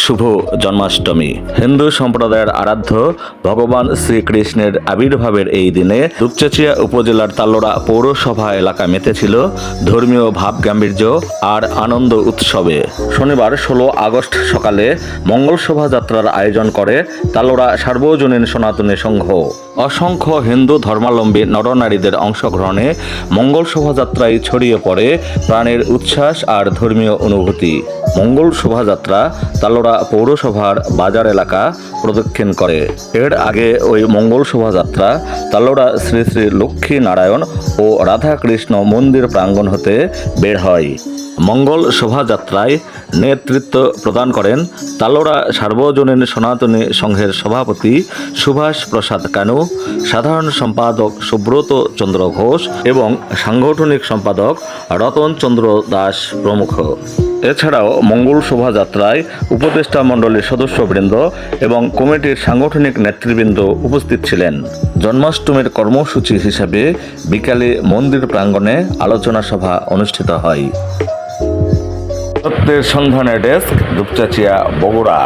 শুভ জন্মাষ্টমী। হিন্দু সম্প্রদায়ের আরাধ্য ভগবান শ্রীকৃষ্ণের আবির্ভাবের এই দিনে দুপচাঁচিয়া উপজেলার তালোড়া পৌরসভা এলাকা মেতেছিল ধর্মীয় ভাব গাম্ভীর্য আর আনন্দ উৎসবে। শনিবার 16 আগস্ট সকালে মঙ্গল শোভাযাত্রার আয়োজন করে তালোড়া সার্বজনীন সনাতনী সংঘ। অসংখ্য হিন্দু ধর্মাবলম্বী নরনারীদের অংশগ্রহণে মঙ্গল শোভাযাত্রায় ছড়িয়ে পড়ে প্রাণের উচ্ছ্বাস আর ধর্মীয় অনুভূতি। মঙ্গল শোভাযাত্রা তালোড়া পৌরসভার বাজার এলাকা প্রদক্ষিণ করে। এর আগে ওই মঙ্গল শোভাযাত্রা তালোড়া শ্রী শ্রী লক্ষ্মী নারায়ণ ও রাধাকৃষ্ণ মন্দির প্রাঙ্গণ হতে বের হয়। মঙ্গল শোভাযাত্রায় নেতৃত্ব প্রদান করেন তালোড়া সার্বজনীন সনাতনী সংঘের সভাপতি সুভাষ প্রসাদ কানু, সাধারণ সম্পাদক সুব্রত চন্দ্র ঘোষ এবং সাংগঠনিক সম্পাদক রতন চন্দ্র দাস প্রমুখ। এছাড়াও মঙ্গল শোভাযাত্রায় উপদেষ্টা মণ্ডলীর সদস্যবৃন্দ এবং কমিটির সাংগঠনিক নেতৃবৃন্দ উপস্থিত ছিলেন। জন্মাষ্টমীর কর্মসূচি হিসেবে বিকালে মন্দির প্রাঙ্গণে আলোচনা সভা অনুষ্ঠিত হয়। সত্যের সন্ধানের ডেস্ক, দুপচাঁচিয়া, বগুড়া।